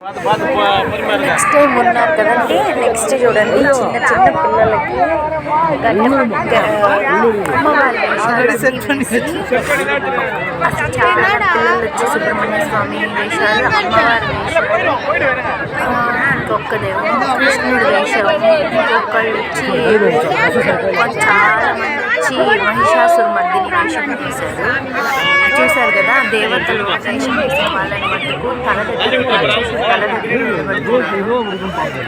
Next time ఉన్నారు కదండి. Next చూడండి, చిన్న చిన్న పిల్లలకి అసలు చాలా పిల్లలు వచ్చి సుబ్రహ్మణ్య స్వామి వేషాలు, అమ్మవారి వేషాలు, ఇంకొక దేవుడు కృష్ణుడు వేషం, ఇంకొకళ్ళు వచ్చి చాలా మంది వచ్చి మహిషాసుర మర్దిని వేషం వేశారు. చూశారు కదా, దేవతలు వేషం వేసిన వాళ్ళని మట్టుకు తల దగ్గర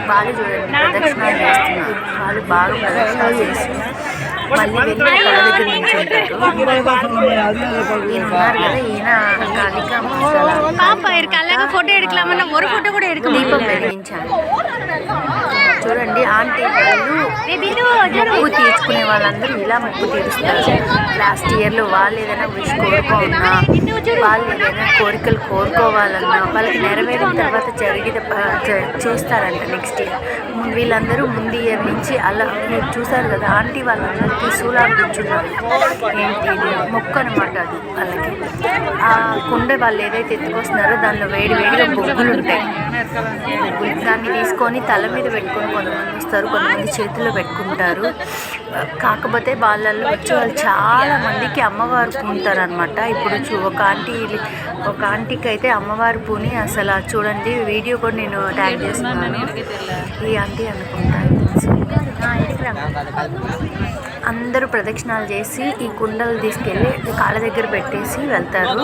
వాళ్ళు చూడండి ప్రదక్షిణాలు చేస్తున్నారు. వాళ్ళు బాగా ప్రదక్షిణాలు చేస్తున్నారు. మళ్ళీ వెళ్ళి తల దగ్గర నుంచి ఉంటారు. ఈయన ఉన్నారు కదా, ఈయన దీపం వెలిగించాను. చూడండి, ఆంటీ వాళ్ళు మొక్కు తీర్చుకునే వాళ్ళందరూ ఇలా మొక్కు తీరుస్తారు. లాస్ట్ ఇయర్లో వాళ్ళు ఏదైనా విష్ కోరుకోన్నా, వాళ్ళు ఏదైనా కోరికలు కోరుకోవాలన్నా వాళ్ళకి నెరవేరిన తర్వాత చేస్తారంట నెక్స్ట్ ఇయర్. వీళ్ళందరూ ముందు ఇయర్ నుంచి అలా మీరు చూసారు కదా, ఆంటీ వాళ్ళందరికీ శూలాలు కూర్చున్నారు. ఏంటి మొక్కు అనమాట అది. వాళ్ళకి ఆ కుండ వాళ్ళు ఏదైతే ఎత్తుకొస్తున్నారో దానిలో వేడిగా బొగ్గులు ఉంటాయి. దాన్ని తీసుకొని తల మీద పెట్టుకొని కొంతమంది వస్తారు, కొంతమంది చేతుల్లో పెట్టుకుంటారు. కాకపోతే వాళ్ళల్లో వచ్చి వాళ్ళు చాలా మందికి అమ్మవారు పూనుతారు అనమాట. ఇప్పుడు ఒక ఆంటీకి అయితే అమ్మవారు పూని అసలు చూడండి, వీడియో కూడా నేను ట్యాగ్ చేస్తున్నాను. ఈ ఆంటీ అనుకుంటా. అందరూ ప్రదక్షిణాలు చేసి ఈ కుండలు తీసుకెళ్ళి కాళ్ళ దగ్గర పెట్టేసి వెళ్తారు.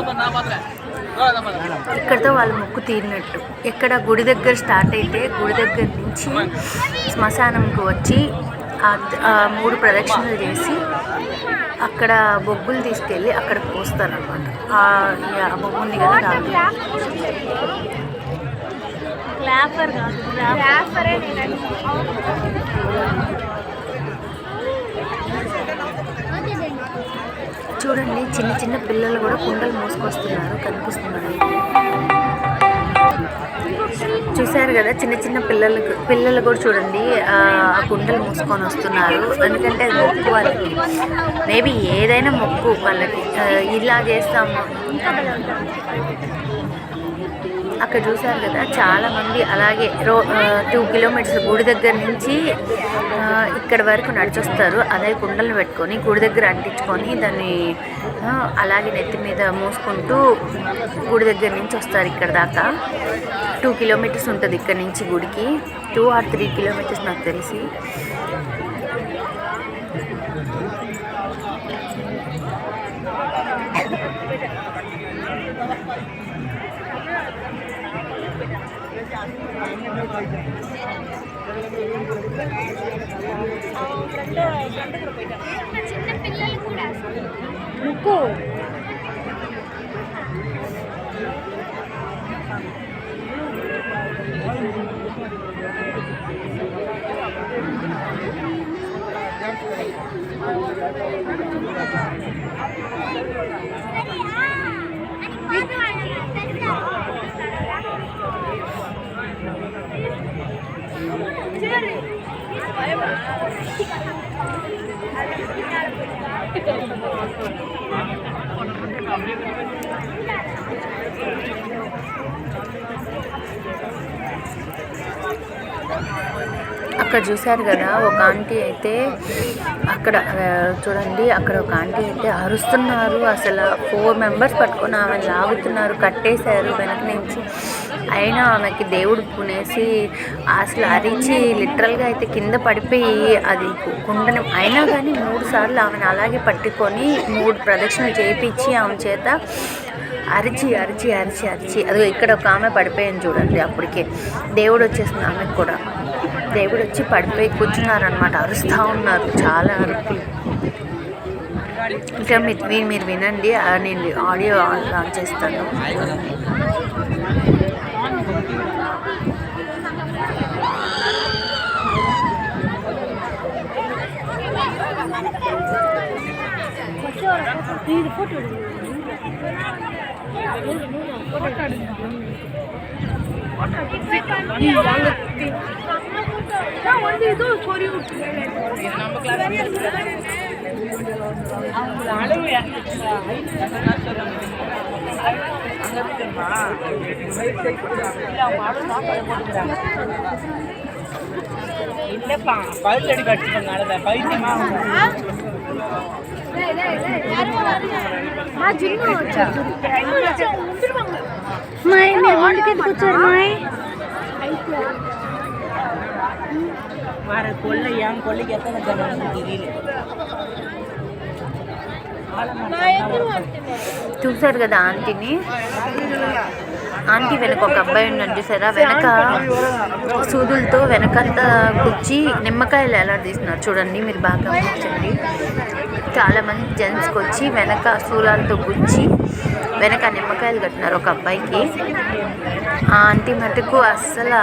ఇక్కడితో వాళ్ళ మొక్కు తీరినట్టు. ఎక్కడ గుడి దగ్గర స్టార్ట్ అయితే గుడి దగ్గర నుంచి శ్మశానంకు వచ్చి 3 ప్రదక్షిణలు చేసి అక్కడ బొగ్గులు తీసుకెళ్ళి అక్కడ పోస్తారు అనమాట. ఆ బొగ్గు ఉంది కదా, దాంట్లో చూడండి, చిన్న చిన్న పిల్లలు కూడా కుండలు మోసుకొస్తున్నారు, కనిపిస్తున్నారు. చూశారు కదా, చిన్న చిన్న పిల్లలు కూడా చూడండి ఆ కుండలు మూసుకొని వస్తున్నారు. ఎందుకంటే అది మొక్కు వాళ్ళకి, మేబీ ఏదైనా మొక్కు వాళ్ళకి. ఇలా చేస్తాము. అక్కడ చూశారు కదా, చాలామంది అలాగే 2 కిలోమీటర్స్ గుడి దగ్గర నుంచి ఇక్కడ వరకు నడిచొస్తారు. అదే కుండలు పెట్టుకొని గుడి దగ్గర అంటించుకొని దాన్ని అలాగే నెత్తి మీద మూసుకుంటూ గుడి దగ్గర నుంచి వస్తారు ఇక్కడ దాకా. 2 కిలోమీటర్స్ ఉంటుంది ఇక్కడ నుంచి గుడికి. 2 or 3 కిలోమీటర్స్ నాకు తెలిసి. అక్కడ చూశారు కదా, ఒక ఆంటీ అయితే అక్కడ చూడండి, అక్కడ ఒక ఆంటీ అయితే అరుస్తున్నారు. అసలు 4 మెంబర్స్ పట్టుకొని ఆమెను లాగుతున్నారు, కట్టేశారు వెనక నుంచి. అయినా ఆమెకి దేవుడు పునేసి అసలు అరిచి లిటరల్గా అయితే కింద పడిపోయి అది కుండని, అయినా కానీ 3 సార్లు ఆమెను అలాగే పట్టుకొని 3 ప్రదక్షిణలు చేయించి ఆమె చేత అరిచి అదిగో ఇక్కడ ఒక ఆమె పడిపోయింది చూడండి. అప్పటికే దేవుడు వచ్చేసింది. ఆమెకు కూడా దేవుడు వచ్చి పడిపోయి కూర్చున్నారనమాట. అరుస్తూ ఉన్నారు, చాలా అరుపులు. ఇంకా మీరు వినండి, నేను ఆడియో ఆన్ చేస్తాను. நம்ம చూసారు కదా ఆంటీని. ఆంటీ వెనక ఒక అబ్బాయి ఉన్నాడు చూసారా, వెనక సూదులతో వెనకంతా గుచ్చి నిమ్మకాయలు ఎలా తీస్తున్నారు చూడండి, మీరు బాగా గమనించండి. చాలామంది జెంట్స్కి వచ్చి వెనక శూలాలతో గుచ్చి వెనక నిమ్మకాయలు కట్టినారు ఒక అబ్బాయికి. ఆ ఆంటీ మటుకు అస్సలు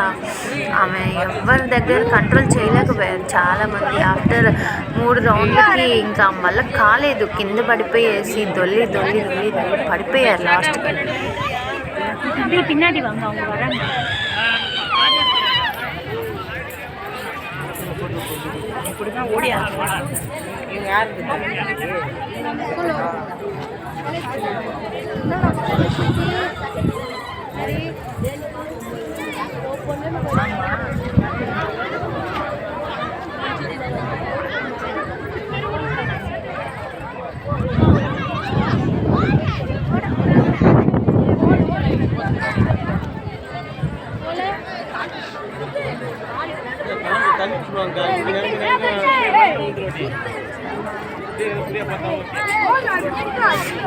ఆమె ఎవరి దగ్గర కంట్రోల్ చేయలేకపోయారు. చాలామంది ఆఫ్టర్ 3 రౌండ్లకి ఇంకా వల్ల కాలేదు, కింద పడిపోయేసి దొల్లి దొల్లి దొల్లి పడిపోయారు లాస్ట్కి. பின்னாடி வாங்க, அவங்க வராங்க. இப்படிதான் ஓடியா யாரு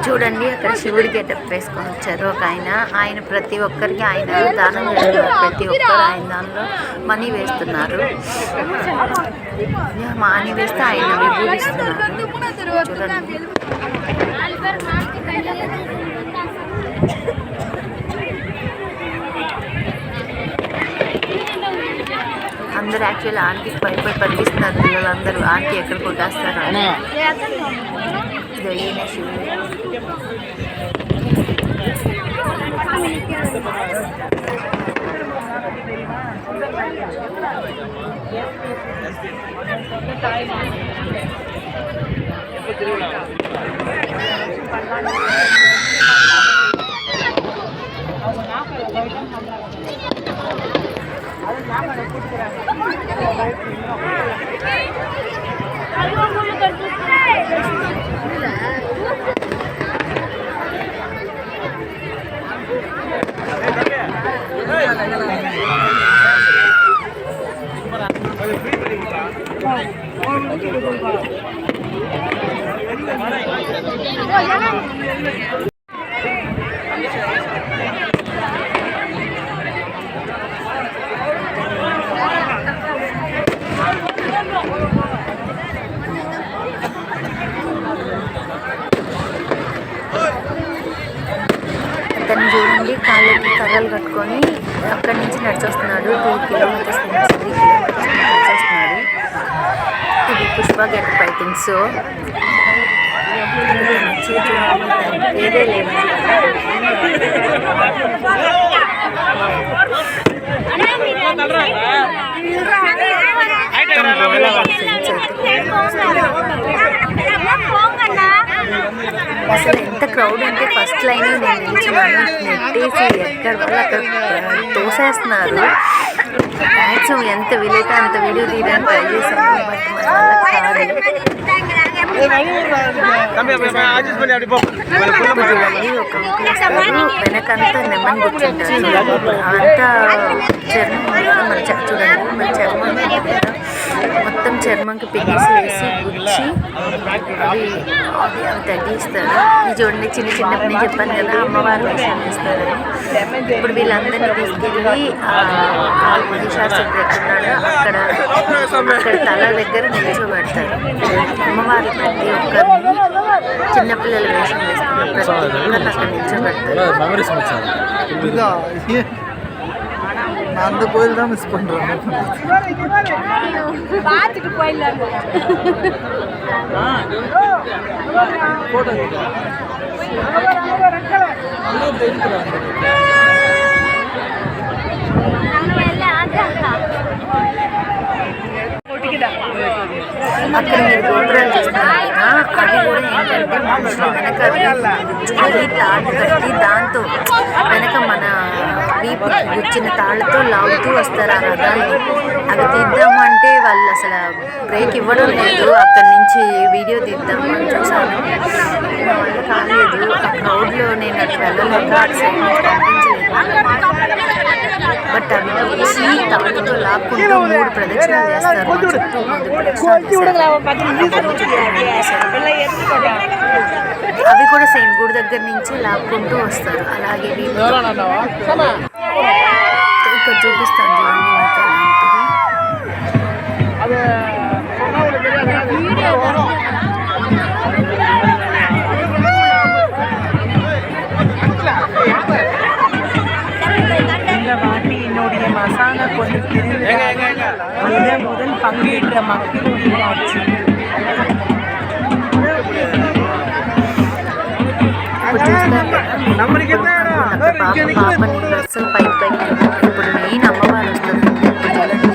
చూడండి, అక్కడ శివుడి గెటప్ వేసుకొని వచ్చారు ఒక ఆయన ప్రతి ఒక్కరికి ఆయన దానం చేస్తున్నారు. ప్రతి ఒక్కరు ఆయన దానిలో మనీ వేస్తున్నారు. మనీ వేస్తే ఆయన విభూదిస్తున్నారు. చూడండి, అందరూ యాక్చువల్లీ ఆంటీకి పైపై పరిగిస్తున్నారు పిల్లలందరూ. ఆంటీ ఎక్కడ కొట్టేస్తారు అని. ఈయన శివుడు. అతను చూడండి, కాళ్ళకి కర్రలు కట్టుకొని అక్కడి నుంచి నడిచొస్తున్నాడు. 2 కిలోమీటర్స్ నుంచి 3 కిలోమీటర్స్ నడిచొస్తున్నాడు. ఇది Pushpa getup I think so. ఏదే లేదు. అసలు ఎంత క్రౌడ్ అంటే ఫస్ట్ లైన్ నేను నిల్చున్నాను, నెట్టేసి ఎక్కడ వల్ల అక్కడ తోసేస్తున్నారు. మ్యాక్సిమం ఎంత వీలైతే అంత వీడియో తీయడానికి ట్రై చేశాను, బట్ మన వల్ల కాదు. వెనకంతా నెమ్మని కూర్చుంటారు. అంతా చర్మం మన చూడండి, మన చర్మం మొత్తం చర్మంకి పిన్నిస్ వేసి గుచ్చి అవి తగ్గిస్తారు. ఇది చూడండి, చిన్న చిన్నప్పుడు నేను చెప్పాను కదా అమ్మవారు వేషం చేస్తారని. ఇప్పుడు వీళ్ళందరినీ తీసుకెళ్ళి మహిషాసురుడు ఎక్కడున్నాడో అక్కడ తల దగ్గర నిల్చోబెడతారు. అమ్మవారి ప్రతి ఒక్కరిని చిన్నపిల్లల వేషం వేస్తున్నారు, ప్రతి ఒక్కరిని అక్కడ నిల్చోబెడతారు. அந்த கோயில் தான் மிஸ் பண்றோம். பாத்துட்டு போயிடலாம். போட்டோ అక్కడ మీరు గోపురాలు చూస్తున్నారు కదా, అది కూడా ఏంటంటే మనుషులు వెనక అది తాడు కట్టి దాంతో వెనక మన వీపు గుచ్చిన తాళ్ళతో లాగుతూ వస్తారు ఆ రథాన్ని. అవి తీద్దాము అంటే వాళ్ళు అసలు బ్రేక్ ఇవ్వడం లేదు. అక్కడి నుంచి వీడియో తీద్దాము అని చూసాను, నా వల్ల కాలేదు. ఆ క్రౌడ్లో నేను అటు వెళ్ళలేక అటు సైడ్ నుంచి పంపించలేదు. బట్ అవి తీసి తాడుతో లాక్కుంటూ 3 ప్రదక్షిణలు చేస్తారు. మా చుట్టూ 3 ప్రదక్షిణలు చేస్తారు. అవి కూడా సేమ్ గుడి దగ్గర నుంచి లాక్కుంటూ వస్తారు. అలాగే ఇక్కడ చూపిస్తాను చూడండి మీకు என்னுடைய மசாலா கொண்டு முதல் பங்கேற்ற மக்களுடைய ஆட்சி. పాపని అసలు పైకి ఇప్పుడు మెయిన్ అమ్మవారు వస్తుంది. ఇప్పుడు చూడండి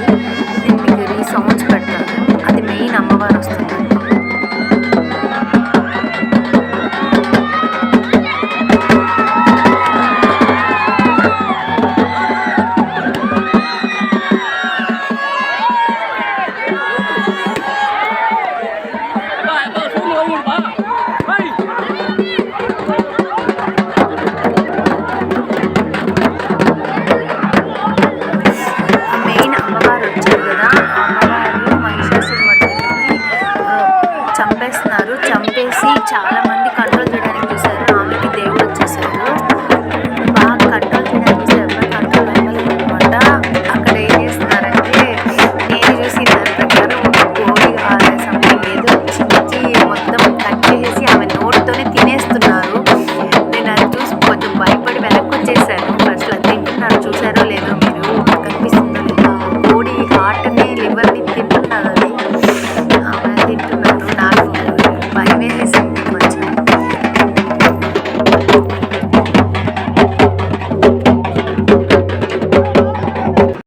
నేను మీకు ఈ సౌండ్స్ పెడతాను, అది మెయిన్ అమ్మవారు వస్తుంది. చంపేసి చాలా మంది కంట్రోల్ చేయడానికి చూశారు. ఆమెకి దేవుడు వచ్చేసారు. బాగా కంట్రోల్ చేయడానికి ఎవరు కంట్రోల్ అవ్వలేదు అనమాట. అక్కడ ఏం చేస్తున్నారంటే నేను చూసి దాని ప్రకారం ఒక కోడి సంథింగ్ ఏదో చిచ్చి మొత్తం కట్ చేసేసి ఆమె నోటితోనే తినేస్తున్నారు. నేను అది చూసి కొంచెం భయపడి వెనక్కి వచ్చేసాను. ఫస్ట్ అది తింటున్నారు, చూసారో లేదో మీరు, కనిపిస్తుందో లేదా, కోడి హార్ట్ని లివర్ని తింటున్నారు. అది ఆమె తింటున్నారు. నాకు భయం వేసేసింది కొంచెం.